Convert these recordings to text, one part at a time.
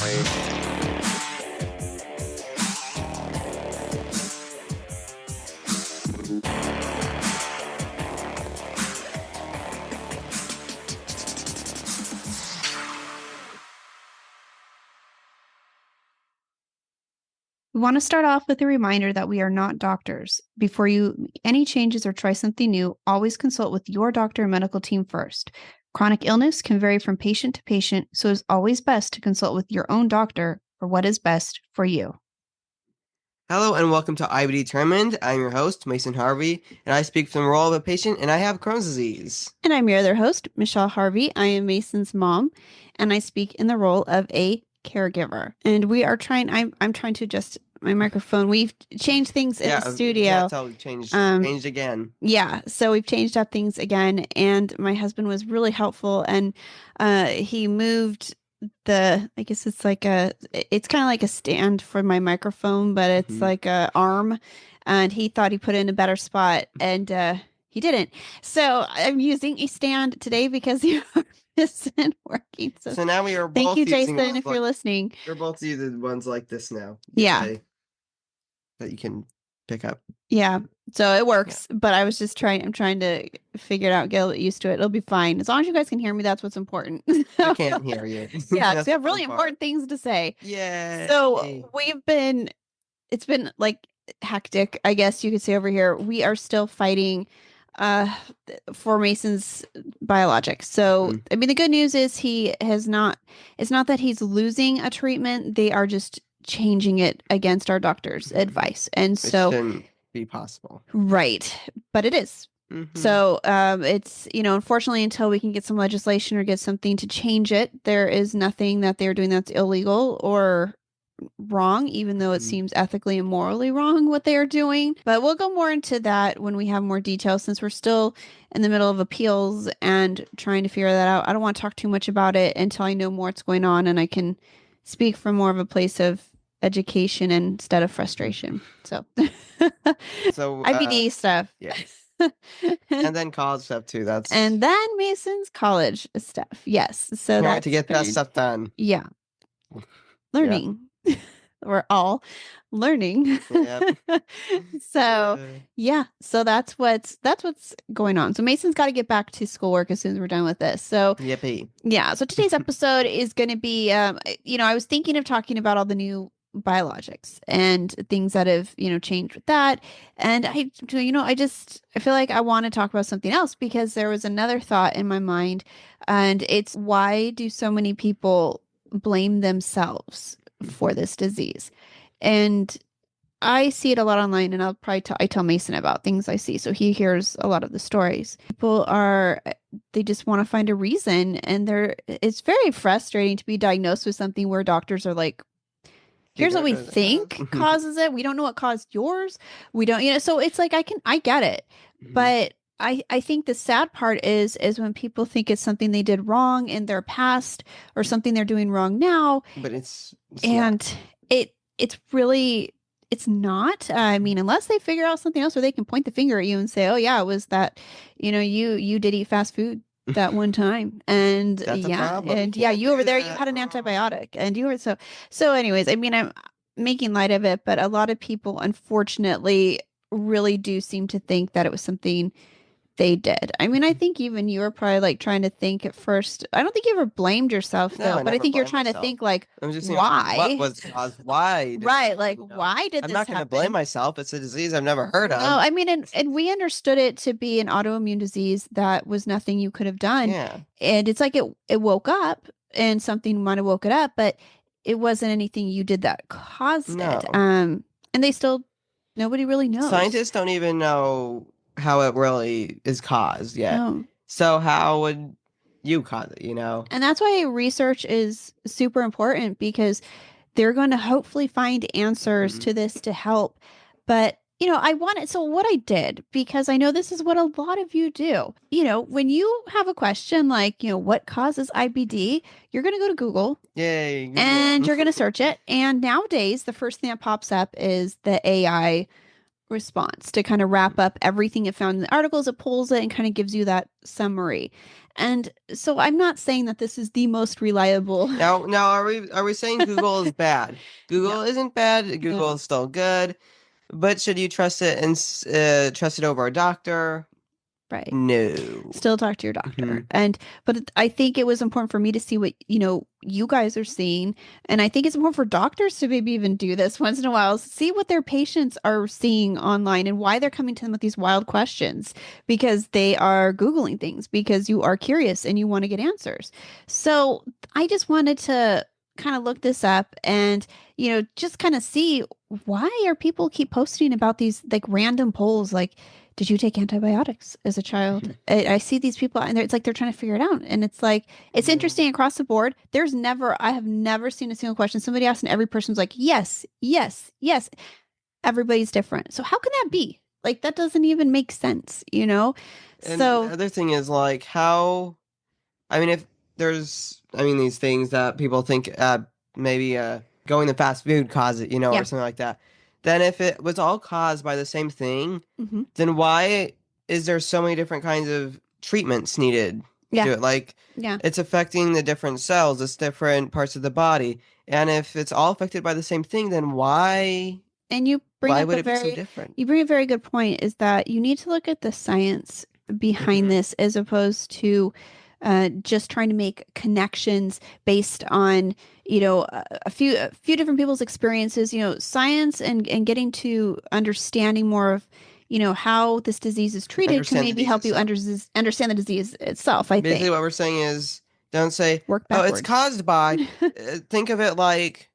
We want to start off with a reminder that we are not doctors. Before you make any changes or try something new, always consult with your doctor and medical team first. Chronic illness can vary from patient to patient, so it's always best to consult with your own doctor for what is best for you. Hello and welcome to IBD Determined. I'm your host, Mason Harvey, and I speak from the role of a patient, and I have Crohn's disease. And I'm your other host, Michelle Harvey. I am Mason's mom, and I speak in the role of a caregiver. And we are trying, I'm trying to adjust my microphone. We've changed things in the studio. Yeah, so we've changed again. Yeah, so we've changed up things again, and my husband was really helpful, and he moved I guess it's kind of like a stand for my microphone, but it's like a arm, and he thought he put it in a better spot, and he didn't. So I'm using a stand today because the arm isn't working. So now we are both thank you, Jason, if you're listening. We're both using ones like this now. Yeah. That you can pick up. Yeah. So it works, but I'm trying to figure it out, get a little used to it. It'll be fine. As long as you guys can hear me, that's what's important. I can't hear you. Yeah, because we have really important things to say. Yeah. So it's been like hectic, I guess you could say over here. We are still fighting for Mason's biologics. So, I mean, the good news is it's not that he's losing a treatment. They are just changing it against our doctor's advice. And so shouldn't be possible. Right. But it is. So it's, unfortunately, until we can get some legislation or get something to change it, there is nothing that they're doing that's illegal or wrong, even though it seems ethically and morally wrong what they are doing. But we'll go more into that when we have more details, since we're still in the middle of appeals and trying to figure that out. I don't want to talk too much about it until I know more what's going on and I can speak from more of a place of education instead of frustration. So IBD stuff. Yes. And then college stuff too. And then Mason's college stuff. Yes. So that's to get that stuff done. Yeah. Learning. Yeah. We're all learning. Yep. So that's what's going on. So Mason's got to get back to schoolwork as soon as we're done with this. So yippee. Yeah. So today's episode is going to be, I was thinking of talking about all the new biologics and things that have, changed with that. And I feel like I want to talk about something else because there was another thought in my mind, and it's, why do so many people blame themselves for this disease? And I see it a lot online, and I tell Mason about things I see, so he hears a lot of the stories. People they just want to find a reason, and it's very frustrating to be diagnosed with something where doctors are like, here's what we think causes it. We don't know what caused yours. We don't, so it's like, I get it. But I think the sad part is when people think it's something they did wrong in their past or something they're doing wrong now. But it's not. I mean, unless they figure out something else, or they can point the finger at you and say, oh yeah, it was that, you did eat fast food that one time, and you over there, you had an antibiotic, and you were so anyways, I mean, I'm making light of it, but a lot of people unfortunately really do seem to think that it was something they did. I mean, I think even you were probably like trying to think at first. I don't think you ever blamed yourself though, but I think you're trying to think like, why? What was caused? Why? Right. Like, why did this happen? I'm not going to blame myself. It's a disease I've never heard of. No, I mean, and we understood it to be an autoimmune disease that was nothing you could have done. Yeah. And it's like it woke up, and something might have woke it up, but it wasn't anything you did that caused it. And nobody really knows. Scientists don't even know how it really is caused yet. No. So how would you cause it, And that's why research is super important, because they're going to hopefully find answers to this to help. But, so what I did, because I know this is what a lot of you do, when you have a question like, what causes IBD, you're going to go to Google. Yay. And you're going to search it. And nowadays, the first thing that pops up is the AI response to kind of wrap up everything it found in the articles. It pulls it and kind of gives you that summary. And so I'm not saying that this is the most reliable. Now, are we saying Google is bad? No, Google isn't bad. Google no, is still good. But should you trust it and trust it over a doctor? right. No. Still talk to your Hmm. doctor. I think it was important for me to see what, you guys are seeing. And I think it's important for doctors to maybe even do this once in a while, see what their patients are seeing online and why they're coming to them with these wild questions because they are Googling things because you are curious and you want to get answers. So I just wanted to kind of look this up and, just kind of see why are people keep posting about these like random polls like did you take antibiotics as a child? I see these people and it's like they're trying to figure it out. And it's like, it's Yeah. interesting across the board. I have never seen a single question. Somebody asked and every person's like, yes, yes, yes. Everybody's different. So how can that be? Like, that doesn't even make sense, you know? And the So, other thing is like how, I mean, if there's, I mean, these things that people think maybe going to fast food caused it, or yeah. something like that. Then if it was all caused by the same thing, Hmm. then why is there so many different kinds of treatments needed to Yeah. do it? Like Yeah. it's affecting the different cells, it's different parts of the body. And if it's all affected by the same thing, then why And why would it be so different? you bring a very good point is that you need to look at the science behind Hmm. this as opposed to just trying to make connections based on, a few different people's experiences, science and getting to understanding more of, how this disease is treated can Understand the maybe disease help you itself. understand the disease itself, I Basically, think. what we're saying is don't say, Work oh, it's backwards. caused by, think of it like,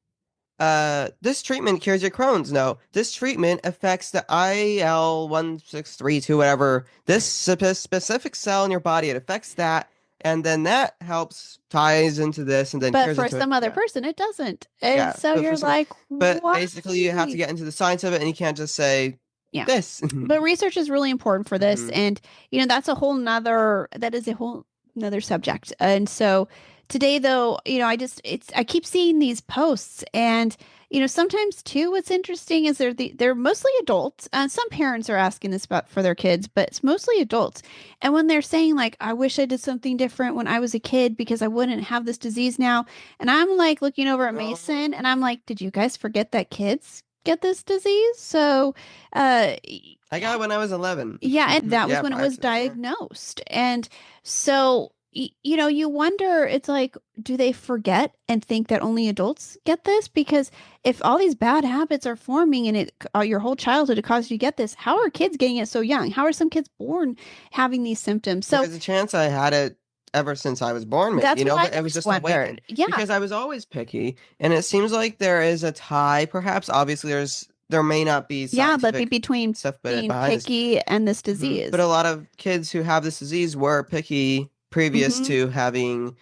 this treatment cures your Crohn's. No, this treatment affects the IL-1632, whatever, this specific cell in your body. It affects that, and then that helps ties into this, and then But cures for into it. some other Yeah, person, it doesn't. And yeah. so But for you're some, like, but why? basically, you have to get into the science of it, and you can't just say Yeah. this. But research is really important for this. Hmm. And, that is a whole nother subject. And so today, though, I keep seeing these posts and, sometimes too, what's interesting is they're mostly adults. Some parents are asking this about for their kids, but it's mostly adults. And when they're saying like, I wish I did something different when I was a kid because I wouldn't have this disease now. And I'm like looking over at Oh, Mason and I'm like, did you guys forget that kids get this disease? So, uh, I got it when I was 11. yeah, and that was Yeah, when it by was accident. Yeah. diagnosed. And so, you wonder, it's like, do they forget and think that only adults get this? Because if all these bad habits are forming and your whole childhood it caused you to get this, how are kids getting it so young? How are some kids born having these symptoms? So There's a chance I had it ever since I was born, maybe, that's what I but it was always just awakened wondered. Yeah. because I was always picky, and it seems like there is a tie. Perhaps, obviously, there may not be Yeah, but scientific between stuff, but being behind this. picky and this But disease. a lot of kids who have this disease were picky previous Hmm. to having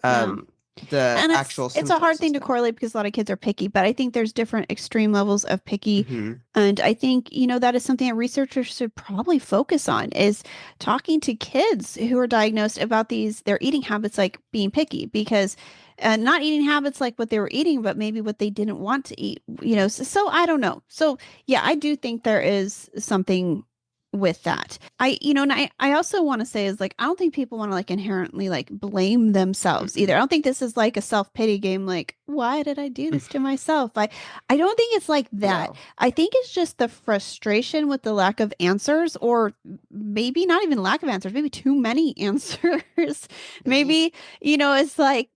Yeah. um the And it's actual it's a hard symptoms and thing to stuff. correlate because a lot of kids are picky, but I think there's different extreme levels of picky. Hmm. And I think, that is something that researchers should probably focus on is talking to kids who are diagnosed about their eating habits, like being picky, because not eating habits like what they were eating, but maybe what they didn't want to eat, so I don't know. So yeah, I do think there is something with that. And I also want to say is like, I don't think people want to like inherently like blame themselves either. I Hmm. don't think this is like a self-pity game. Like, why did I do this to myself? I don't think it's like that. No. I think it's just the frustration with the lack of answers, or maybe not even lack of answers, maybe too many answers. It's just. Maybe, it's like,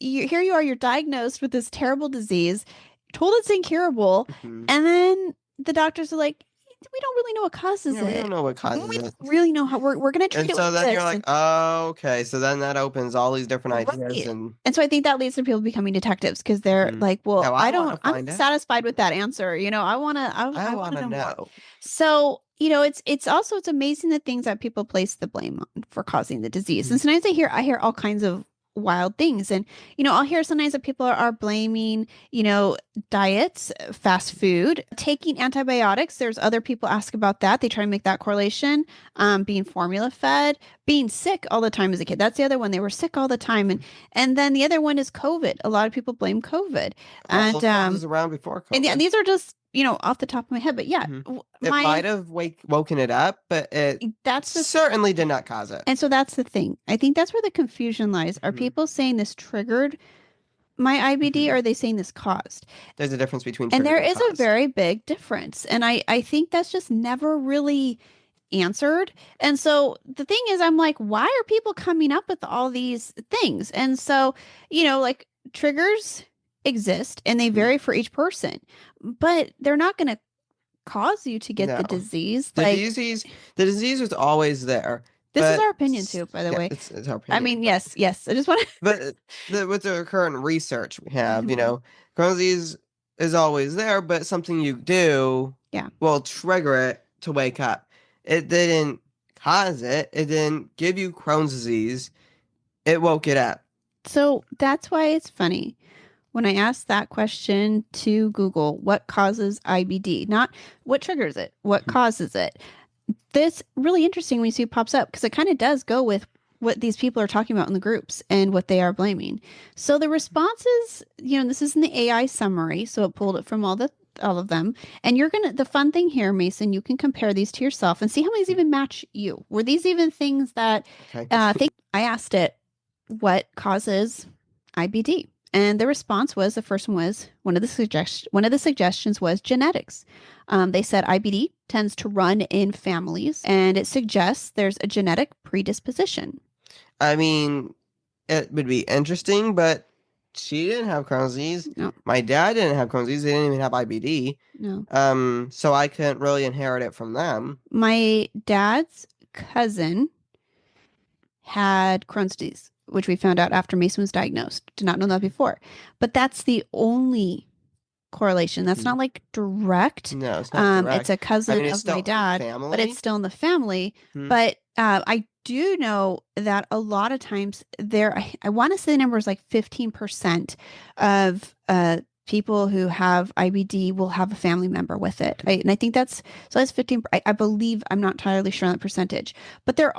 here you are, you're diagnosed with this terrible disease, told it's incurable. Mhm. And then the doctors are like, we don't really know what causes Yeah, we don't it. know what We causes don't it. really know how we're going to treat And it so with then you're this. like, And oh, okay. So then that opens all these different ideas, right. and And so I think that leads to people becoming detectives because they're mhm. like, well, Now I want to I'm find not out. satisfied with that answer. I I want want to to know more. know. So, it's amazing the things that people place the blame on for causing the disease. Mhm. And sometimes I hear all kinds of wild things. And, I'll hear sometimes that people are blaming, diets, fast food, taking antibiotics. There's other people ask about that. They try to make that correlation. Being formula fed, being sick all the time as a kid. That's the other one. They were sick all the time. And then the other one is COVID. A lot of people blame COVID. Well, And the cold was around before and yeah, COVID. these are just off the top of my head, but yeah, Hmm. It might have woken it up, but it that's the certainly did not cause it. and so that's the thing. I think that's where the confusion lies. Are Hmm. people saying this triggered my IBD, or Hmm. are they saying this caused? There's a difference between And triggered there and is a caused. very big difference. And I think that's just never really answered. And so the thing is, I'm like, why are people coming up with all these things? And so, like triggers exist and they Hmm. vary for each person, but they're not going to cause you to get No, the disease. the Like, disease, the disease was always there, this is our but opinion too, by the yeah, way. it's our I opinion. mean, yes, yes. I just want But with the current research we have, to. Crohn's disease is always there, but something you do Yeah. will trigger it to wake up. It didn't cause it. It didn't give you Crohn's disease. It woke it up. So that's why it's funny when I asked that question to Google, what causes IBD? Not what triggers it, what causes it. This really interesting when you see it pops up because it kind of does go with what these people are talking about in the groups and what they are blaming. So the responses, this is in the AI summary, so it pulled it from all of them. And the fun thing here, Mason, you can compare these to yourself and see how many even match you. Were these even things that Okay. I asked it, what causes IBD? And the response was the first one was one of the suggestions was genetics. They said IBD tends to run in families, and it suggests there's a genetic predisposition. I mean, it would be interesting, but she didn't have Crohn's disease. No, My dad didn't have Crohn's disease. They didn't even have IBD. no. So I couldn't really inherit it from them. My dad's cousin had Crohn's disease, which we found out after Mason was diagnosed. Did not know that before, but that's the only correlation. That's not like direct. No, it's not It's direct. a I cousin mean, it's of my still dad, but it's family. still in the family. Hmm. But I do know that a lot of times I want to say the number is like 15% of people who have IBD will have a family member with it. And I think that's 15. I believe, I'm not entirely sure on that percentage, but there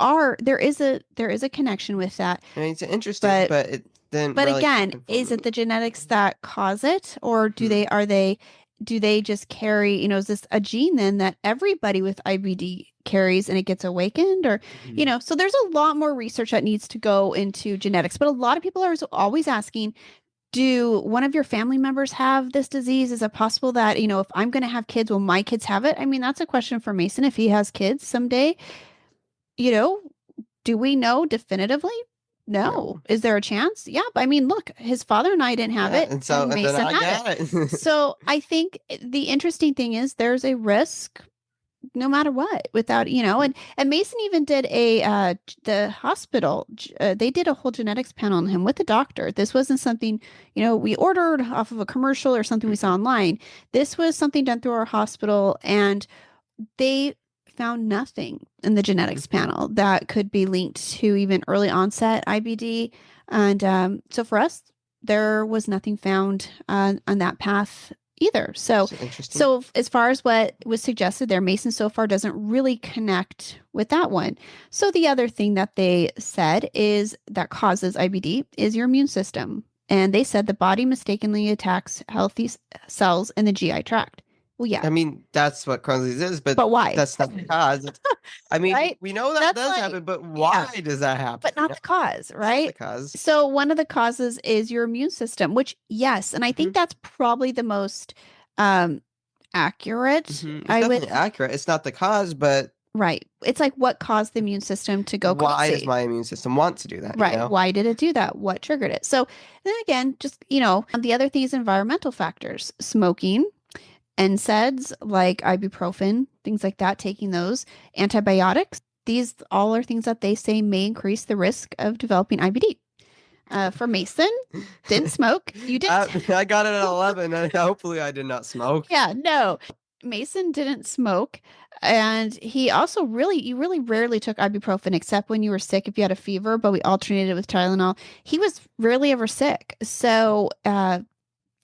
is a connection with that. I mean, it's interesting, But but it didn't but really again, happen for is it me. the genetics that cause it, or Hmm. do they just carry, is this a gene then that everybody with IBD carries and it gets awakened, or, Hmm. so there's a lot more research that needs to go into genetics, but a lot of people are always asking, do one of your family members have this disease? Is it possible that, if I'm going to have kids, will my kids have it? I mean, that's a question for Mason if he has kids someday, you know, do we know definitively? No. No. Is there a chance? Yeah. But I mean, look, his father and I didn't have Yeah, it, and and then Mason I had it. got it. So I think the interesting thing is there's a risk no matter what without, and Mason even did the hospital, they did a whole genetics panel on him with the doctor. This wasn't something, we ordered off of a commercial or something we saw Mhm. online. This was something done through our hospital, and they found nothing in the genetics Mhm. panel that could be linked to even early onset IBD. And so for us, there was nothing found on that path either. So, So interesting. so as far as what was suggested there, Mason so far doesn't really connect with that one. So the other thing that they said is that causes IBD is your immune system. And they said the body mistakenly attacks healthy cells in the GI tract. Well, yeah, I mean, that's what Crohn's disease is, but but why? that's not the cause. I mean, Right? we know that That's does like, happen, but yeah, why does that happen? but not the cause, It's not the right? cause. So one of the causes is your immune system, which yes, and I Hmm. think that's probably the most um accurate. Hmm. It's I would definitely accurate. It's not the cause, but right. It's like what caused the immune system to go why does crazy? my immune system want to do that, you Right. know? Why did it do that? What triggered it? So then again, just the other thing is environmental factors, smoking, NSAIDs like ibuprofen, things like that, taking those, antibiotics. These all are things that they say may increase the risk of developing IBD. For Mason, didn't smoke. You didn't. I got it at 11, and hopefully I did not smoke. Yeah, no. Mason didn't smoke. And you really rarely took ibuprofen except when you were sick if you had a fever, but we alternated with Tylenol. He was rarely ever sick. So,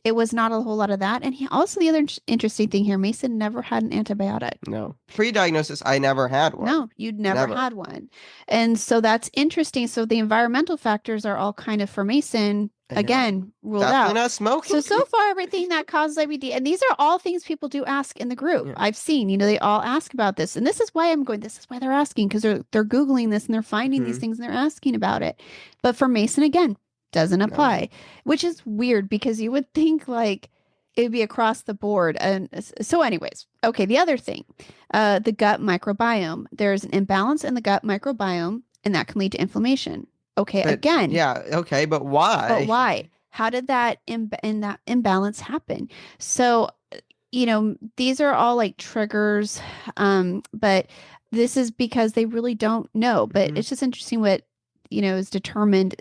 it was not a whole lot of that. And the other interesting thing here, Mason never had an antibiotic. No. Pre-diagnosis, I never had one. No, you'd never Never. had one. And so that's interesting. So the environmental factors are all kind of for Mason No, again, ruled definitely out. not smoking. So far, everything that causes IBD, and these are all things people do ask in the group. Yeah. I've seen, they all ask about this, and this is why I'm going. This is why they're asking because they're googling this and they're finding these Hmm. things and they're asking about it. But for Mason, again, doesn't No. apply, which is weird because you would think like it would be across the board. And so, anyways, okay. The other thing, the gut microbiome. There's an imbalance in the gut microbiome, and that can lead to inflammation. Okay, But again, yeah, okay, but but why? why? How did that imbalance happen? So, these are all like triggers, but this is because they really don't know. But Hmm. it's just interesting what, is determined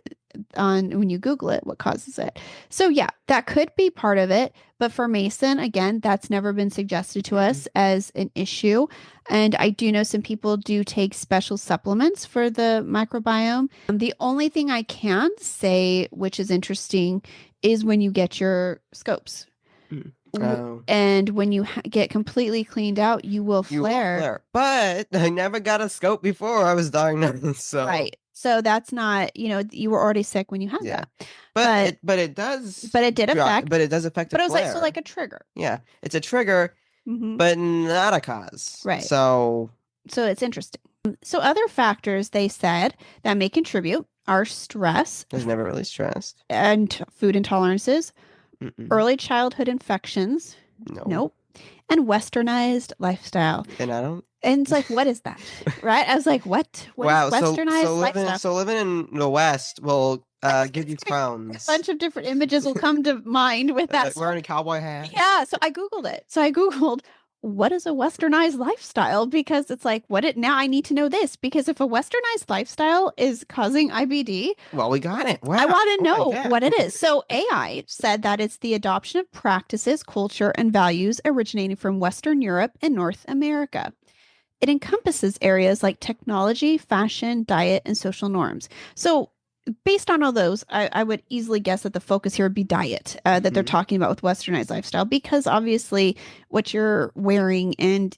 on when you Google it, what causes it. So yeah, that could be part of it. But for Mason, again, that's never been suggested to us as an issue. And I do know some people do take special supplements for the microbiome. The only thing I can say, which is interesting, is when you get your scopes. Oh, And when you get completely cleaned out, you will you will flare. flare. But I never got a scope before I was diagnosed, so Right. So that's not, you were already sick when you had yeah. that. But But it does but it did affect, but it does affect a but it was like so flare. like a trigger. Yeah, it's a trigger, Hmm. but not a cause. Right. So So it's interesting. So other factors they said that may contribute are stress I was never really stressed. and food intolerances, Mm-mm. early childhood infections, No. nope, and westernized lifestyle. And I don't. And it's like, what is that? Right? I was like, what? What is Wow. westernized lifestyle? So living in the West will give you A Crohn's. bunch of different images will come to mind with that. Wearing a cowboy hat. Yeah, so I Googled it. So I Googled what is a westernized lifestyle because it's like now I need to know this because if a westernized lifestyle is causing IBD, Well, we got it. I Wow. want to Oh my know God. what it is. So AI said that it's the adoption of practices, culture, and values originating from Western Europe and North America. It encompasses areas like technology, fashion, diet, and social norms. So based on all those, I would easily guess that the focus here would be diet that they're Mhm. talking about with westernized lifestyle, because obviously what you're wearing and,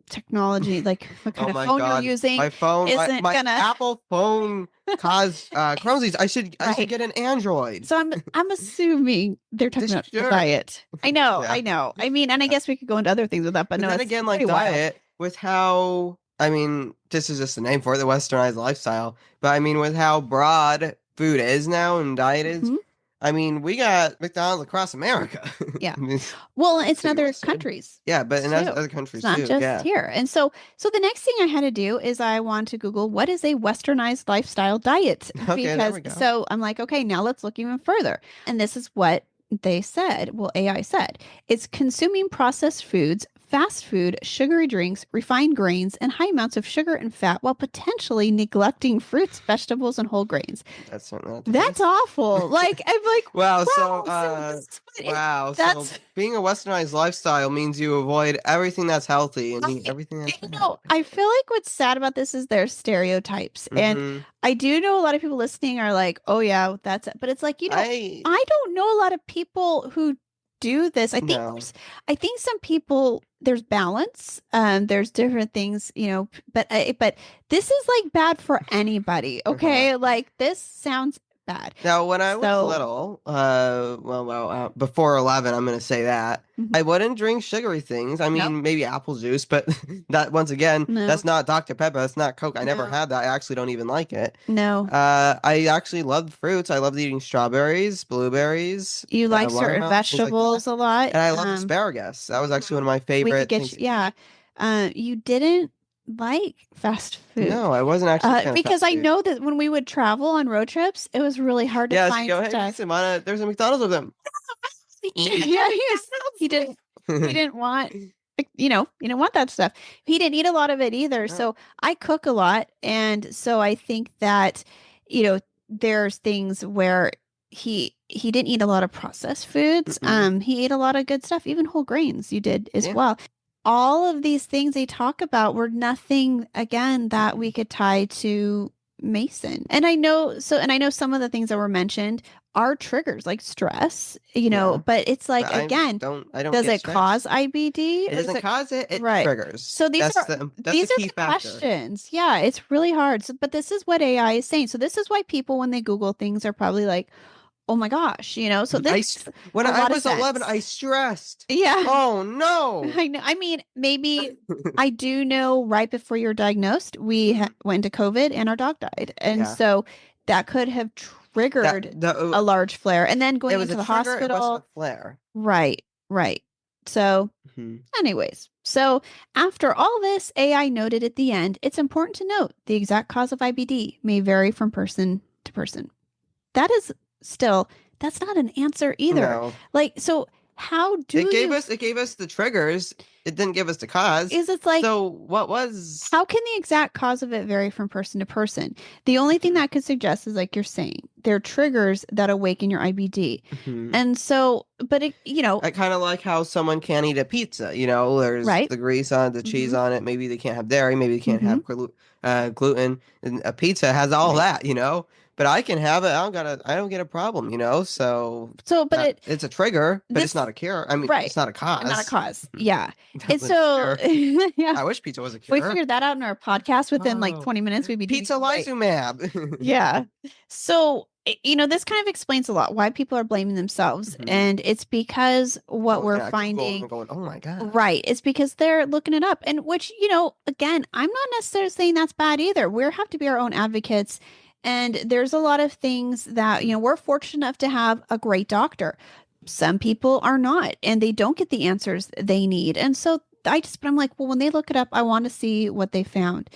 technology, like what Oh kind of my phone you're God. using, My phone, isn't my gonna, Apple phone caused Crohn's disease. I should right. get an Android. So I'm assuming they're talking This about the sure. diet. I know, Yeah. I know. I mean, and I guess we could go into other things with that, but But no, then it's again, like pretty wild. diet, with how, I mean, this is just the name for it, the westernized lifestyle. But I mean, with how broad food is now and diet is, Mhm. I mean, we got McDonald's across America. Yeah. I mean, Well, it's in to be other listed. countries Yeah, but in too. other It's countries not too. just Yeah. here. And so the next thing I had to do is I want to Google what is a westernized lifestyle diet Okay, there because we go. so I'm like, okay, now let's look even further. And this is what they said. Well, AI said it's consuming processed foods, fast food, sugary drinks, refined grains, and high amounts of sugar and fat while potentially neglecting fruits, vegetables, and whole grains. That's certainly not the That's case. awful. Like I'm like, Wow, wow, so this is what wow, so that's being a westernized lifestyle means you avoid everything that's healthy and eat I, everything that's bad. I feel like what's sad about this is their stereotypes. And Mm-hmm. I do know a lot of people listening are like, oh, yeah, that's it. But it's like, I I don't know a lot of people who do this. no. I think some people, there's balance. There's different things, but this is like bad for anybody. Uh-huh. Okay. Like this sounds bad. Now, when I was So, little, before 11, I'm gonna say that mhm. I wouldn't drink sugary things. I Nope. mean, maybe apple juice, but that once again, No, that's not Dr. Pepper. That's not Coke. I never no, had that. I actually don't even like it. no. I actually loved fruits. I loved eating strawberries, blueberries, You like certain watermelon, things like that. vegetables a lot. And I loved asparagus. That was actually one of my We could favorite get things. you, yeah. You didn't like fast food. No, I wasn't actually a fan of Because fast I food. know that when we would travel on road trips, it was really hard to Yeah, so find go ahead, stuff. Mason. There's a McDonald's with them. Yeah, he didn't want he didn't want that stuff. He didn't eat a lot of it either. No. So I cook a lot, and so I think that there's things where he didn't eat a lot of processed foods. Mm-mm. He ate a lot of good stuff, even whole grains. You did as Yeah. well. All of these things they talk about were nothing again that we could tie to Mason. And I know some of the things that were mentioned are triggers like stress, Yeah. but it's like But again, I don't does get it cause stressed. IBD It or is doesn't it cause it, it right? triggers. So That's the these are key the factor. questions. Yeah, it's really hard. So, but this is what AI is saying. So this is why people when they Google things are probably like, oh my gosh, so this makes When a I lot of was 11, I sense. stressed. Yeah. Oh no. I know. I mean, maybe I do know right before you're diagnosed, we Mhm. went to COVID and our dog died. And Yeah. so that could have That triggered the a large flare. And then It going was a into the trigger, it wasn't hospital. a flare. Right, right. So, Mhm. anyways, so after all this, AI noted at the end, it's important to note the exact cause of IBD may vary from person to person. That is still, that's not an answer either. No. Like, so how do you, It gave us the triggers. It didn't give us the cause. is it's like, So what was how can the exact cause of it vary from person to person? The only thing that could suggest is like you're saying, they're triggers that awaken your IBD. Mhm. And so, but it, I kind of like how someone can't eat a pizza. There's right? the grease on it, the cheese Hmm. on it. Maybe they can't have dairy. Maybe they can't Hmm. have gluten. And a pizza has all Right. that. But I can have it. I don't get a problem. So So, but that it, it's a trigger, but it's this, not a cure. I mean, right. it's not a Not a cause. cause. Mhm. Yeah. And That's a so, cure. yeah, I wish pizza was a if we cure. figured that out in our podcast within like Oh, 20 minutes, we'd be doing pizza great. lysumab. Yeah. So, this kind of explains a lot why people are blaming themselves. Mhm. And it's because what we're Going at Google finding, and going, oh my God. right, it's because they're looking it up. And which, again, I'm not necessarily saying that's bad either. We have to be our own advocates. And there's a lot of things that, Mhm. we're fortunate enough to have a great doctor. Some people are not, and they don't get the answers they need. And so but I'm like, well, when they look it up, I want to see what they found.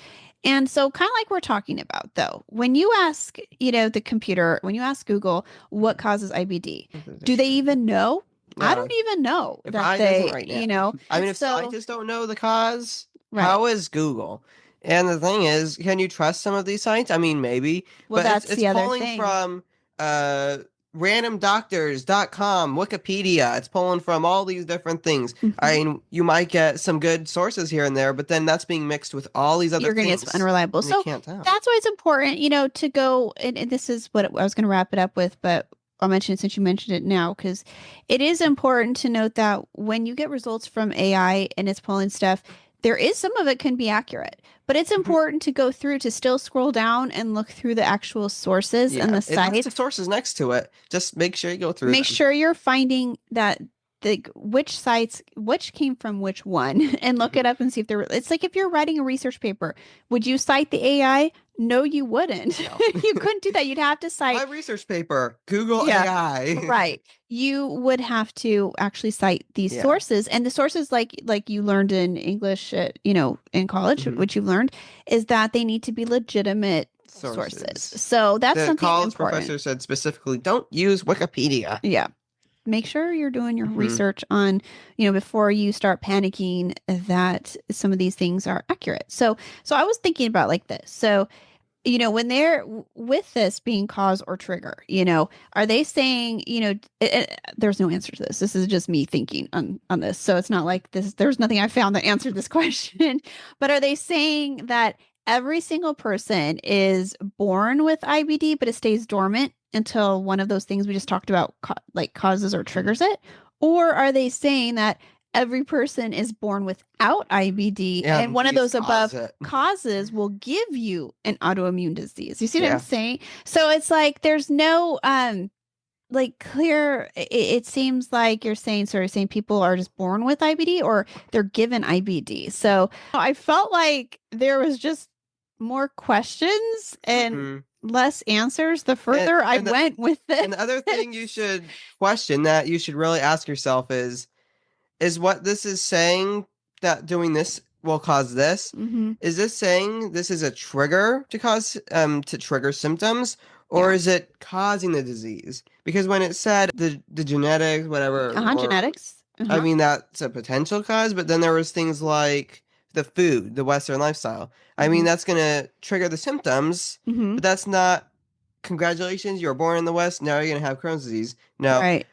And so, kind of like we're talking about, though, when you ask, the computer, when you ask Google what causes IBD, This is a do they trigger. even know? I No, don't even know it that probably doesn't right now. I mean, if so, scientists don't know the cause, right. how is Google? And the thing is, can you trust some of these sites? I mean, maybe, Well, but that's it's the other pulling thing. from uh randomdoctors.com, Wikipedia. It's pulling from all these different things. I Mhm. mean, you might get some good sources here and there, but then that's being mixed with all these other You're going to get things, unreliable. and you So can't tell. that's why it's important, to go. And this is what I was going to wrap it up with, but I'll mention it since you mentioned it now, because it is important to note that when you get results from AI and it's pulling stuff, there is some of it can be accurate, but it's Mhm. important to go through to still scroll down and look through the actual sources and Yeah, the it lists the sites. sources next to it. Just make sure you go through Make them. sure you're finding that which sites which came from which one and look it Mhm. up and see if it's like if you're writing a research paper, would you cite the AI? No, you wouldn't. No. You couldn't do that. You'd have to My cite, research paper, Google yeah, AI. right. You would have to actually cite these Yeah. sources, and the sources like you learned in English in college, Hmm. which you've learned is that they need to be legitimate sources. Sources. So that's The something college important. professor said specifically, don't use Wikipedia. Yeah. Make sure you're doing your Hmm. research on, before you start panicking that some of these things are accurate. So I was thinking about like this. So, when they're with this being cause or trigger, are they saying, there's no answer to this. This is just me thinking on this. So it's not like there's nothing I found that answered this question. But are they saying that every single person is born with IBD, but it stays dormant until one of those things we just talked about, like causes or triggers it? Or are they saying that every person is born without IBD and And one of these those cause above it. causes will give you an autoimmune disease? You see what I'm Yeah. saying? So it's like there's no like clear it seems like you're saying sort of saying people are just born with IBD or they're given IBD. So I felt like there was just more questions and Hmm. less answers the And further I and the went with this. and the other thing you should question that you should really ask yourself is what this is saying that doing this will cause this? Hmm. Is this saying this is a trigger to trigger symptoms, or Yeah. is it causing the disease? Because when it said the genetics, whatever, Uh-huh, or genetics. I Uh-huh. mean that's a potential cause, but then there was things like the food, the Western lifestyle. I mean Hmm. that's gonna trigger the symptoms, Hmm. but that's not congratulations, you were born in the West, now you're gonna have Crohn's disease. No, Right.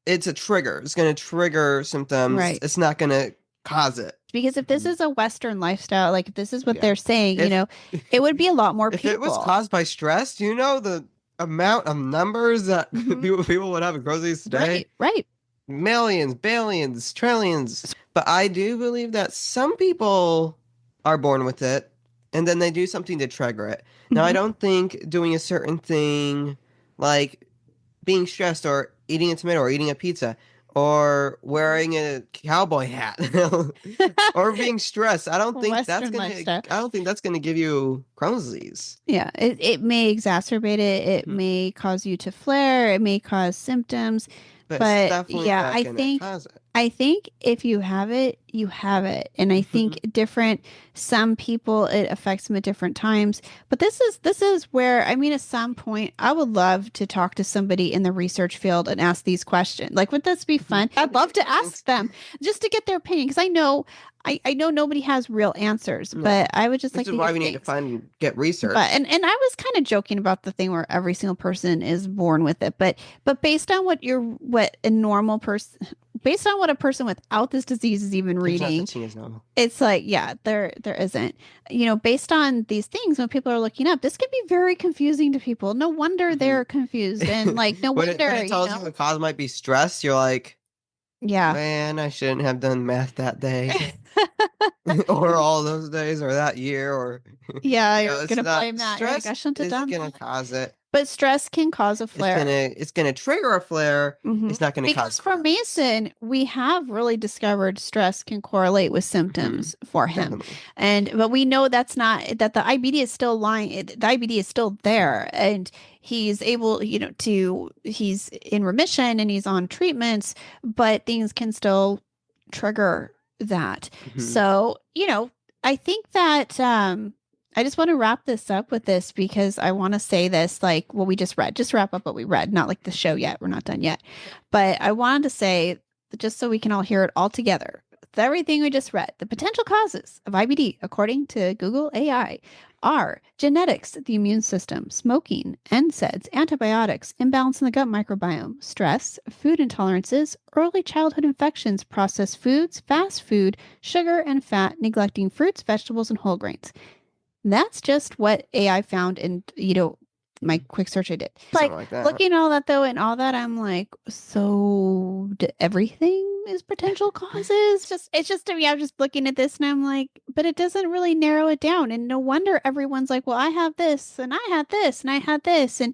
it's a trigger. It's going to trigger symptoms. Right. It's not going to cause it. Because if this Mhm. is a Western lifestyle, like if this is what Yeah. they're saying, If it would be a lot more if it was people. caused by stress, do you know the amount of numbers that Hmm. people would have in Crohn's disease today? Right, right. Millions, billions, trillions. But I do believe that some people are born with it and then they do something to trigger it. Now, I Hmm. don't think doing a certain thing like being stressed or eating a tomato or eating a pizza or wearing a cowboy hat or being stressed. Western lifestyle. I don't think that's gonna give you Crohn's disease. Yeah, it may exacerbate it. It Mhm. may cause you to flare. It may cause symptoms. But it's But definitely yeah, not gonna cause it. I think if you have it, you have it. And I think Mhm. some people it affects them at different times. But this is where I mean, at some point, I would love to talk to somebody in the research field and ask these questions. Like, would this be Mhm. fun? I'd love to Thanks. ask them just to get their opinion because I know nobody has real answers, but No. I would just Which like is to hear why we need to things. find and get But research. and I was kind of joking about the thing where every single person is born with it, but based on what a normal person based on what a person without this disease is even There's not reading, such thing as normal. it's like, yeah, there isn't. You know, based on these things, when people are looking up, this can be very confusing to people. No wonder Hmm. they're confused and like no When wonder, it tells you the cause might be stress, you're like, yeah. man, I shouldn't have done math that day. Or all those days or that year or Yeah, you you're know, it's gonna not blame that. You're like, stress I shouldn't have isn't done gonna that. cause it. But stress can cause a flare. It's gonna trigger a flare. Hmm. It's not gonna Because cause for Crohn's. Mason, we have really discovered stress can correlate with Hmm. symptoms for him. Definitely. And but we know that's not that the IBD is still the IBD is still Hmm. there and he's able, he's in remission and he's on treatments, but things can still trigger that. Hmm. So, I think that I just want to wrap this up with this because I want to say this like what we just read. Just wrap up what we read, not like the show yet. We're not done yet. But I wanted to say, just so we can all hear it all together, with everything we just read, the potential causes of IBD, according to Google AI, are genetics, the immune system, smoking, NSAIDs, antibiotics, imbalance in the gut microbiome, stress, food intolerances, early childhood infections, processed foods, fast food, sugar and fat, neglecting fruits, vegetables, and whole grains. That's just what AI found in, my quick search I did. Like Something like that. looking at all that though and all that, I'm like, so everything is potential causes. Just it's just to me, I'm just looking at this and I'm like, but it doesn't really narrow it down. And no wonder everyone's like, well, I have this and I had this and I had this. And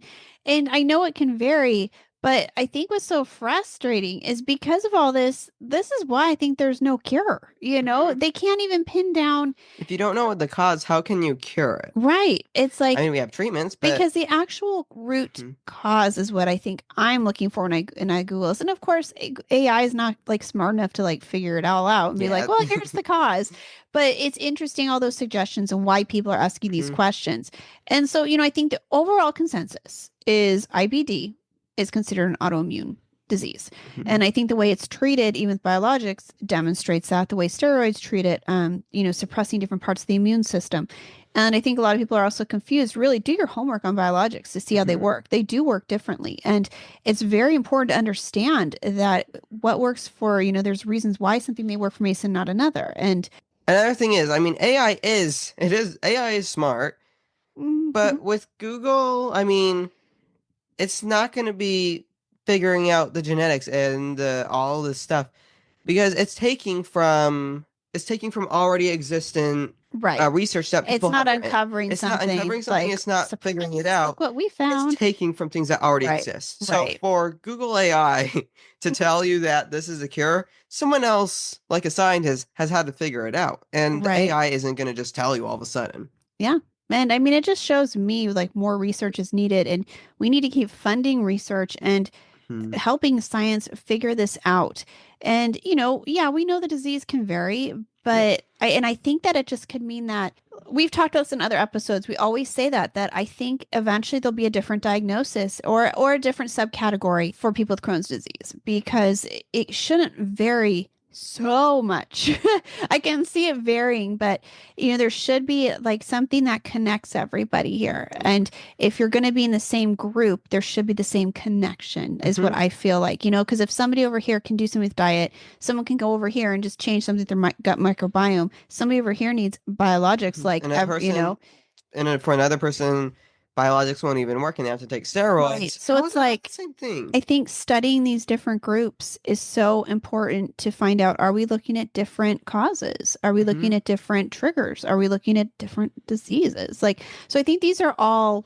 I know it can vary, but I think what's so frustrating is because of all this is why I think there's no cure. Mhm. They can't even pin down. If you don't know what the cause, how can you cure it? Right. It's I like mean, we have treatments, but because the actual root mhm, cause is what I think I'm looking for when I Google this. And of course, AI is not like smart enough to like figure it all out and be like, yeah. well, here's the cause. But it's interesting all those suggestions and why people are asking these Mhm, questions. And so, I think the overall consensus is IBD is considered an autoimmune disease. mhm. And I think the way it's treated, even with biologics, demonstrates that the way steroids treat it, suppressing different parts of the immune system. And I think a lot of people are also confused. Really, do your homework on biologics to see how they Mhm. work. They do work differently. And it's very important to understand that what works for, there's reasons why something may work for Mason, not another. And Another thing is, I mean, AI is smart, mhm, but with Google, I mean, it's not going to be figuring out the genetics and all this stuff because it's taking from already existing right. research that It's people not have done. uncovering It's not something uncovering something. like, It's not figuring it surprise, look out. what we It's found. taking from things that already Right. exist. So Right. for Google AI to tell you that this is a cure, someone else, like a scientist, has had to figure it out, and the Right. AI isn't going to just tell you all of a sudden. Yeah. And I mean, it just shows me like more research is needed and we need to keep funding research and Hmm. helping science figure this out. And, yeah, we know the disease can vary, Yeah. but I think that it just could mean that we've talked about this in other episodes. We always say that I think eventually there'll be a different diagnosis or a different subcategory for people with Crohn's disease because it shouldn't vary so much. I can see it varying, but there should be like something that connects everybody here. And if you're going to be in the same group, there should be the same connection, is what Hmm. I feel like, because if somebody over here can do something with diet, someone can go over here and just change something with their gut microbiome. Somebody over here needs biologics, like, And a person, for another person, biologics won't even work, and they have to take right. steroids. So How it's is that not the like, same thing? I think studying these different groups is so important to find out, are we looking at different causes? Are we Hmm. looking at different triggers? Are we looking at different diseases? Like, so I think these are all,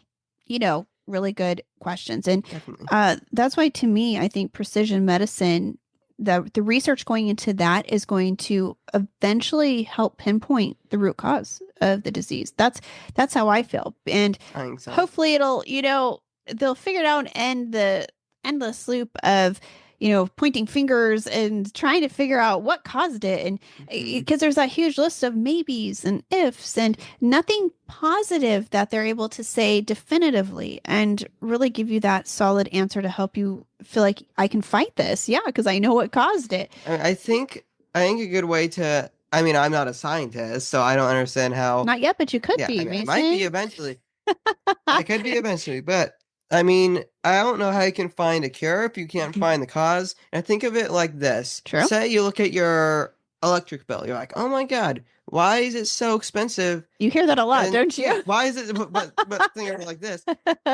really good questions. And Definitely. that's why, to me, I think precision medicine, the research going into that is going to eventually help pinpoint the root cause of the disease. That's how I feel. And I think so. hopefully it'll, they'll figure it out and end the endless loop of, pointing fingers and trying to figure out what caused it. And Hmm. because there's that huge list of maybes and ifs and nothing positive that they're able to say definitively and really give you that solid answer to help you feel like I can fight this. Yeah, because I know what caused it. I think a good way to. I mean, I'm not a scientist, so I don't understand how. Not yet, but you could Yeah, I be, mean, I might be Mason. eventually. I could be eventually, but I mean, I don't know how you can find a cure if you can't find the cause. And think of it like this. True. Say you look at your electric bill. You're like, "Oh my God, why is it so expensive?" You hear that a lot, And don't yeah, you? why is it but think of it like this.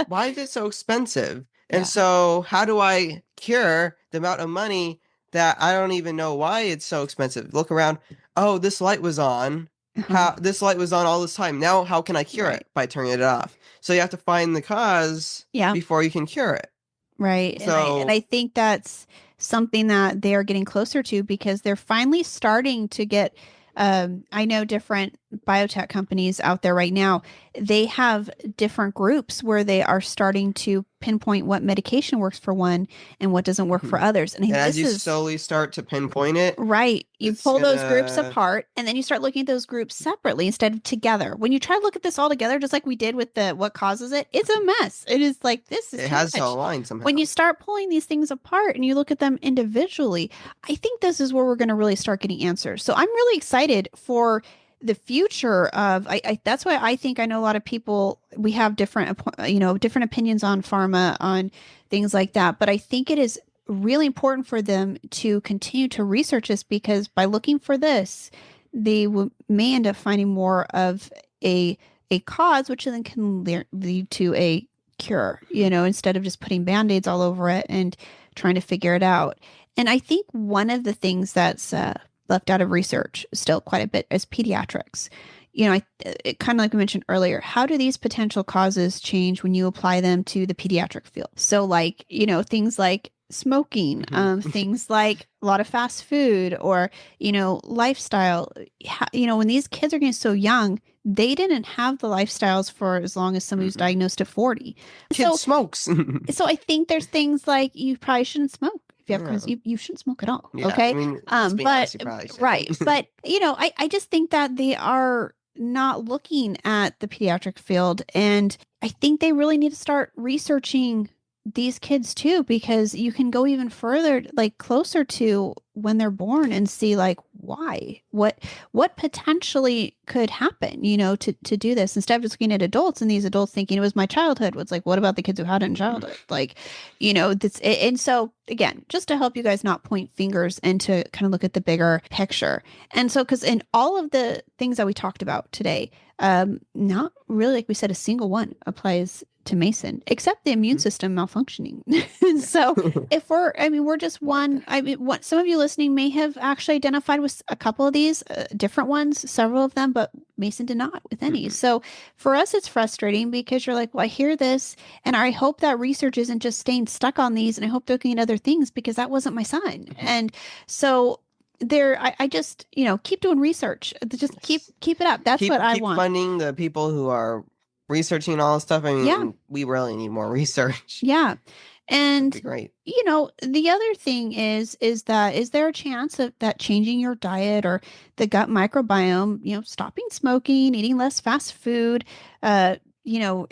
Why is it so expensive? And Yeah. so how do I cure the amount of money that I don't even know why it's so expensive? Look around. Oh, this light was on. Uh-huh. How this light was on all this time. Now how can I cure Right. it? By turning it off. So you have to find the cause Yeah. before you can cure it. Right. And I So think that's something that they are getting closer to because they're finally starting to get I know different biotech companies out there right now, they have different groups where they are starting to pinpoint what medication works for one and what doesn't work for mhm. others. And I And think as this you is slowly start to pinpoint it, right. You it's pull those groups gonna apart and then you start looking at those groups separately instead of together. When you try to look at this all together, just like we did with the what causes it, it's a mess. It is like this is it too has to much. align When somehow. you start pulling these things apart and you look at them individually, I think this is where we're going to really start getting answers. So I'm really excited for the future of that's why I think I know a lot of people we have different opinions on pharma on things like that, but I think it is really important for them to continue to research this because by looking for this, they may end up finding more of a a cause, which then can lead to a cure, instead of just putting band-aids all over it and trying to figure it out. And I think one of the things that's left out of research still quite a bit is pediatrics. It kind of like we mentioned earlier, how do these potential causes change when you apply them to the pediatric field? So, like, things like smoking, Mhm. things like a lot of fast food or, lifestyle. When these kids are getting so young, they didn't have the lifestyles for as long as somebody who's Mhm. diagnosed at 40. Kid So, smokes. so I think there's things like you probably shouldn't smoke if you have Yeah. Crohn's. You shouldn't smoke at all. Yeah. I Okay. mean, let's be But honest, you probably right. shouldn't. But I just think that they are not looking at the pediatric field. And I think they really need to start researching these kids too, because you can go even further, like closer to when they're born and see like why, what potentially could happen, to do this instead of just looking at adults and these adults thinking it was my childhood. It's like, what about the kids who had it in Mhm. childhood? Like, that's and so again, just to help you guys not point fingers and to kind of look at the bigger picture. And so, because in all of the things that we talked about today, not really, like we said, a single one applies to Mason, except the immune Mhm. system malfunctioning. Yeah. So if we're just What the one, I heck? mean, what some of you listening may have actually identified with a couple of these different ones, several of them, but Mason did not with any. Mhm. So for us, it's frustrating because you're like, well, I hear this, and I hope that research isn't just staying stuck on these, and I hope they're looking at other things because that wasn't my son. Mhm. And so I just, keep doing research. Just keep Yes. keep it up. That's what I Keep want. funding the people who are researching all this stuff. I Yeah. mean, we really need more research. Yeah. That'd be And great. the other thing is that is there a chance of that changing your diet or the gut microbiome, stopping smoking, eating less fast food,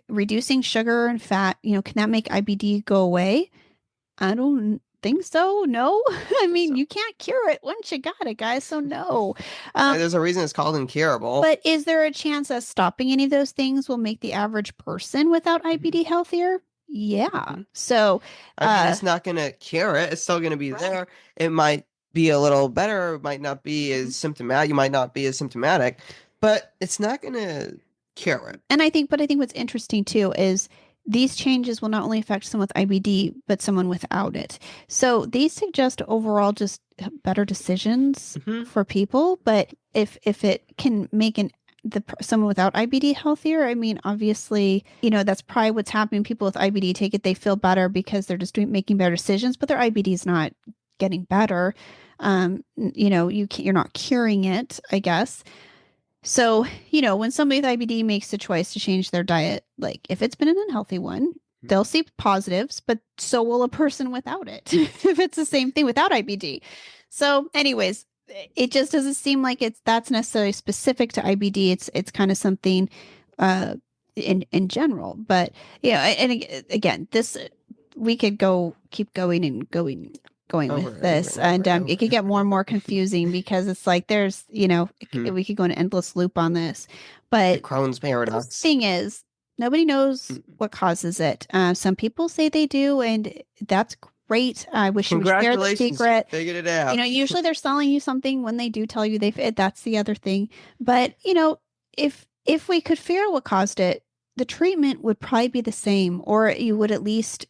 reducing sugar and fat, can that make IBD go away? I don't think so. No. I mean, So you can't cure it once you got it, guys. So no. Um, there's a reason it's called incurable. but is there a chance that stopping any of those things will make the average person without Mhm. IBD healthier? Yeah. Mhm. So, I mean, it's not gonna cure it. It's still gonna be right. there. It might be a little better. It might not be Mhm. as symptomatic. You might not be as symptomatic, but it's not gonna cure it. And I think what's interesting too is these changes will not only affect someone with IBD, but someone without it. So these suggest overall just better decisions Hmm. for people. But if it can make an someone without IBD healthier? I mean, obviously, that's probably what's happening. People with IBD take it, they feel better because they're just making better decisions, but their IBD is not getting better. You're not curing it, I guess. So, when somebody with IBD makes the choice to change their diet, like if it's been an unhealthy one, they'll see positives, but so will a person without it if it's the same thing without IBD. So, anyways, it just doesn't seem like that's necessarily specific to IBD. It's kind of something uh in general. But and again, this we could keep going and going Over with and over this, and over and and it could over. get more and more confusing because it's like there's Mhm. we could go in an endless loop on this. The But Crohn's the paradox. thing is, nobody knows Mm. what causes it. Some people say they do, and that's great. I wish you would share the Congratulations, you secret. figured it out. Usually they're selling you something when they do tell you that's the other thing. But, if we could figure out what caused it, the treatment would probably be the same, or you would at least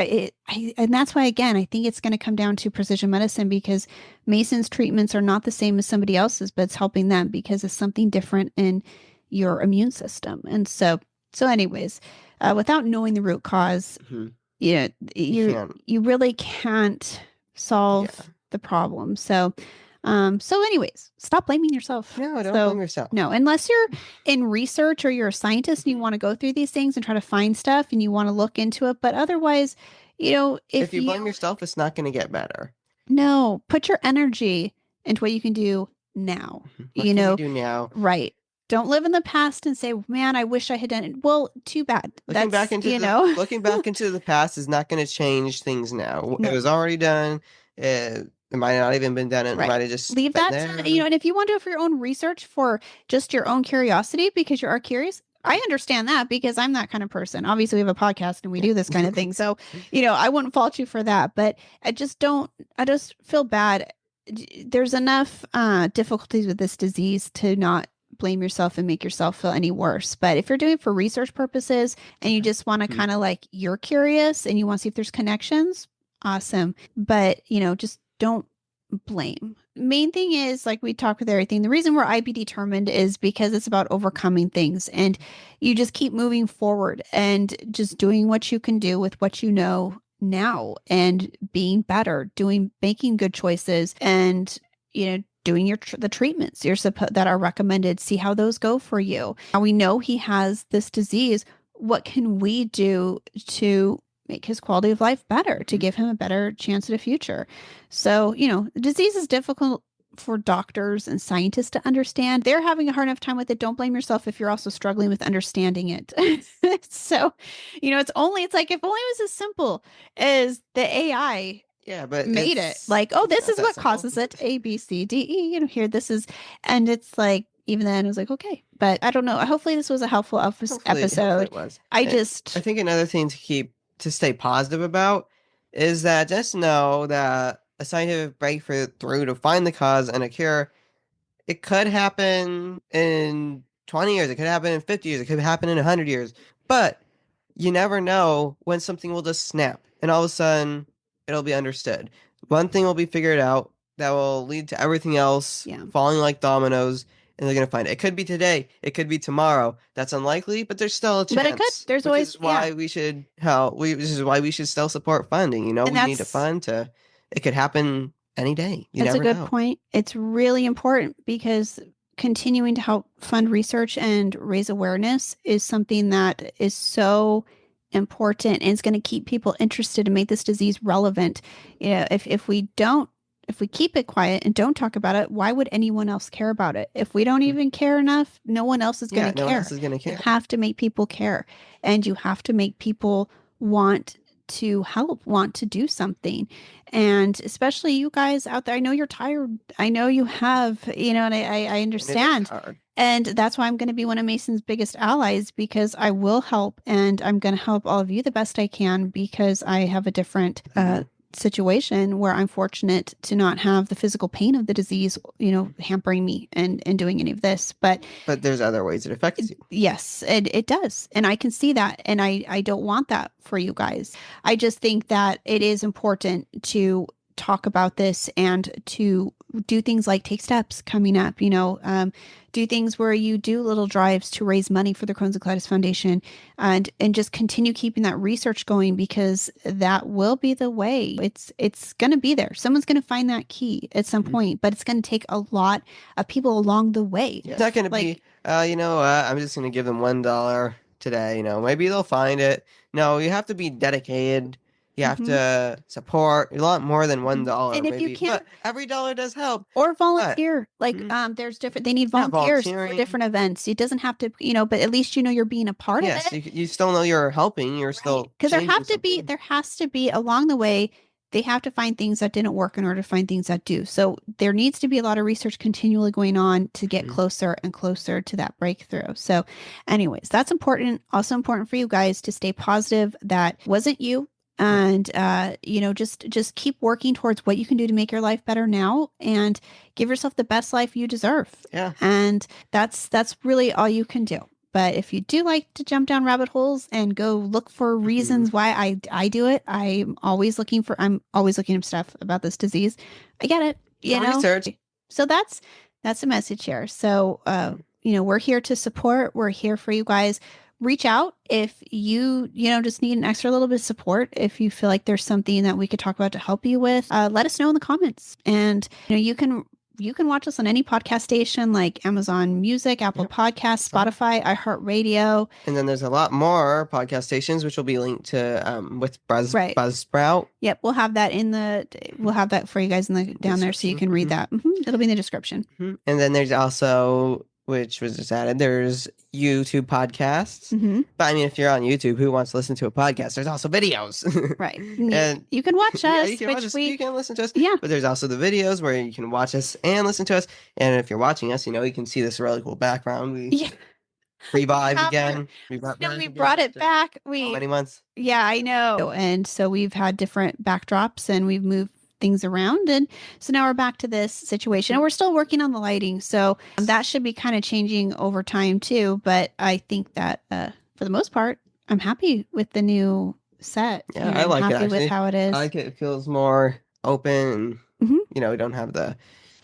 and that's why, again, I think it's going to come down to precision medicine because Mason's treatments are not the same as somebody else's, but it's helping them because it's something different in your immune system. And so anyways, without knowing the root cause, Mhm. you know, You can't. you really can't Yeah. solve the problem. So anyways, stop blaming yourself. No, don't blame So yourself. no, unless you're in research or you're a scientist and you want to go through these things and try to find stuff and you want to look into it. But otherwise, If if you blame you yourself, it's not going to get better. no, put your energy into what you can do now. What You can we know, do now? right. Don't live in the past and say, man, I wish I had done it. Well, too bad. That's, Looking back into the past is not going to change things now. It no. was already done. It might not even been done. It Right. might have just Leave been that there. and if you want to do it for your own research for just your own curiosity because you are curious, I understand that because I'm that kind of person. Obviously, we have a podcast and we do this kind of thing. So, I wouldn't fault you for that, but I just feel bad. There's enough difficulties with this disease to not blame yourself and make yourself feel any worse. But if you're doing it for research purposes and you just want to Mhm. kind of like you're curious and you want to see if there's connections, awesome. But, just don't blame. Main thing is, like we talk with everything, the reason we're IB determined is because it's about overcoming things and you just keep moving forward and just doing what you can do with what you know now and being better, making good choices and, doing the treatments that are recommended, see how those go for you. Now we know he has this disease. What can we do to make his quality of life better, to Mhm. give him a better chance at a future? So, the disease is difficult for doctors and scientists to understand. They're having a hard enough time with it. Don't blame yourself if you're also struggling with understanding it. So, it's like if only it was as simple as the AI Yeah, but made it. Like, oh, it's this not is that what simple. causes it. A, B, C, D, E. Here, this is, and it's like, even then, it was like, okay. But I don't know. Hopefully, this was a helpful Hopefully episode. it was. I And I just, think another thing to stay positive about is that just know that a scientific breakthrough to find the cause and a cure, it could happen in 20 years, it could happen in 50 years, it could happen in 100 years. But you never know when something will just snap and all of a sudden it'll be understood. One thing will be figured out that will lead to everything else yeah. falling like dominoes, and they're going to find it. It could be today, it could be tomorrow. That's unlikely, but there's still a But it could. chance, There's which always, is yeah. why we should help. This is why we should still support funding. And We need to fund to. It could happen any day. You that's a never good know. point. It's really important because continuing to help fund research and raise awareness is something that is so important and it's going to keep people interested and make this disease relevant. If we keep it quiet and don't talk about it, why would anyone else care about it? If we don't even care enough, no one else is going Yeah, to no one else care. is going to You care. have to make people care and you have to make people want to help, want to do something. And especially you guys out there, I know you're tired. I know you have, and I And it is understand. hard. And that's why I'm going to be one of Mason's biggest allies because I will help and I'm going to help all of you the best I can because I have a different Mhm. situation where I'm fortunate to not have the physical pain of the disease, hampering me and doing any of this. But But there's other ways it affects you. yes, it does. And I can see that. And I don't want that for you guys. I just think that it is important to talk about this and to do things like take steps coming up, do things where you do little drives to raise money for the Crohn's and Colitis Foundation and just continue keeping that research going because that will be the way. It's going to be there. Someone's going to find that key at some point, but it's going to take a lot of people along the way. It's not going to be, I'm just going to give them $1 today. Maybe they'll find it. No, you have to be dedicated. You have to support a lot more than $1, and if maybe. you can't, but every dollar does help. Or volunteer. There's different, they need volunteers for volunteering. different events. It doesn't have to, but at least you're being a part of it. Yes, you still know you're helping. You're still Because changing there has to be along the way, they have to find things that didn't work in order to find things that do. So there needs to be a lot of research continually going on to get closer and closer to that breakthrough. So anyways, that's important. Also important for you guys to stay positive. That wasn't you. And just keep working towards what you can do to make your life better now and give yourself the best life you deserve. Yeah. And that's really all you can do. But if you do like to jump down rabbit holes and go look for reasons why I do it, I'm always looking up stuff about this disease. I get it, Research. So that's a message here. So we're here to support. We're here for you guys. Reach out if you just need an extra little bit of support. If you feel like there's something that we could talk about to help you with, let us know in the comments. And you can watch us on any podcast station like Amazon Music, Apple Podcasts, Spotify, iHeartRadio. And then there's a lot more podcast stations, which will be linked to with Buzzsprout. Yep, we'll have that for you guys down there so you can read that. It'll be in the description. And then there's also, which was just added, there's YouTube podcasts. But I mean, if you're on YouTube, who wants to listen to a podcast? There's also videos. Right. And you can watch us. You can listen to us. Yeah. But there's also the videos where you can watch us and listen to us. And if you're watching us, you can see this really cool background. We revived again. We brought it back. How many months? Yeah, I know. And so we've had different backdrops and we've moved things around, and so now we're back to this situation and we're still working on the lighting, so that should be kind of changing over time too, but I think that for the most part I'm happy with the new set. I like it, actually. With how it is. I like it. It feels more open and we don't have the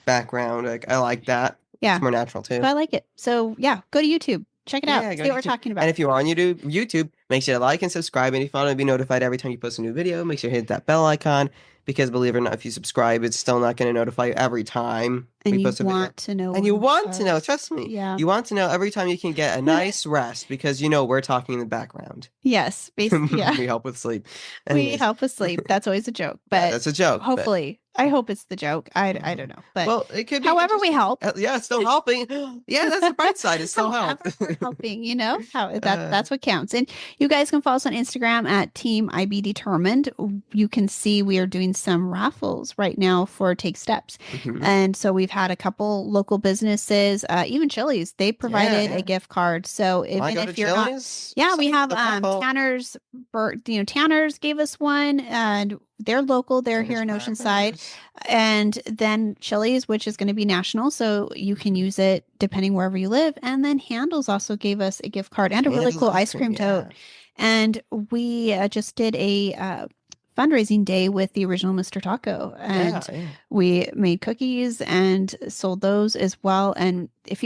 background. I like that. It's more natural too. So I like it. So go to YouTube, check it out, see what we're talking about. And if you're on YouTube, make sure to like and subscribe, and if you want to be notified every time you post a new video, make sure to hit that bell icon. Because believe it or not, if you subscribe, it's still not going to notify you every time we post a video. And you want to know, trust me. Yeah. You want to know every time you can get a nice rest because we're talking in the background. Yes. Basically, we help with sleep. Anyways. We help with sleep. That's always a joke. But that's a joke. Hopefully. I hope it's the joke. I don't know. But it could be. However we help. It's still helping. Yeah, that's the bright side. It's still help. We're helping, that's what counts. And you guys can follow us on Instagram at Team IB Determined. You can see we are doing some raffles right now for Take Steps. And so we've had a couple local businesses, even Chili's, they provided a gift card. So if you're Chili's? We have Tanner's, Tanner's gave us one, and they're local. They're here in Oceanside. And then Chili's, which is going to be national. So you can use it depending wherever you live. And then Handles also gave us a gift card and a really cool ice cream tote. And we just did a fundraising day with the original Mr. Taco. And we made cookies and sold those as well. And if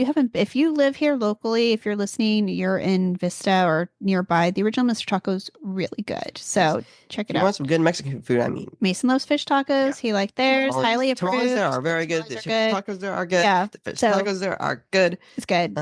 you live here locally, if you're listening, you're in Vista or nearby, the original Mr. Taco's really good. So check it out. You want some good Mexican food, Mason loves fish tacos. He liked theirs. Highly approved. Tamales there are very good. The chicken tacos there are good. Yeah. The fish tacos there are good. It's good.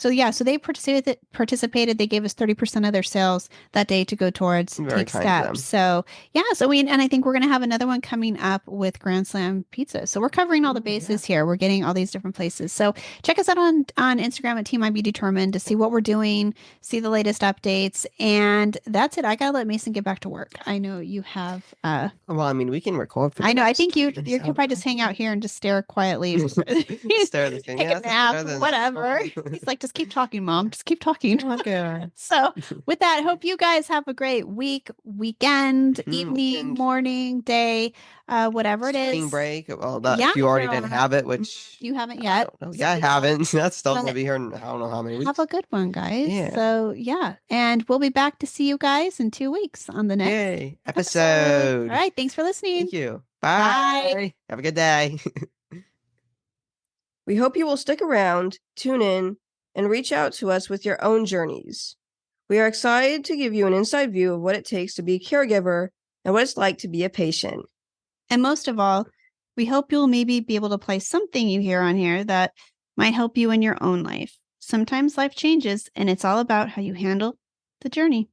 So they participated. They gave us 30% of their sales that day to go towards Take Steps. So and I think we're going to have another one coming up with Grand Slam Pizza. So we're covering all the bases here. We're getting all these different places. So check us out on Instagram at Team IB Determined to see what we're doing, see the latest updates. And that's it. I got to let Mason get back to work. I know you have. Well, I mean, we can record. I know. I think you can probably just hang out here and just stare quietly. Stare at the thing. Take a nap, whatever. He's like, just Just keep talking, Mom. Just keep talking. Okay. So with that, hope you guys have a great week, weekend, evening, And morning, day, whatever it spring is. break. Well, Yeah, if you if already you're didn't on, have it, which you haven't I yet. don't know. So Yeah, I haven't. That's still well, gonna be here in I don't know how many have a weeks. good one, guys. Yeah. So yeah, and we'll be back to see you guys in 2 weeks on the next Yay. episode. All Episode. right, thanks for listening. Thank you. Bye. Bye. Have a good day. We hope you will stick around, tune in, and reach out to us with your own journeys. We are excited to give you an inside view of what it takes to be a caregiver and what it's like to be a patient. And most of all, we hope you'll maybe be able to apply something you hear on here that might help you in your own life. Sometimes life changes, and it's all about how you handle the journey.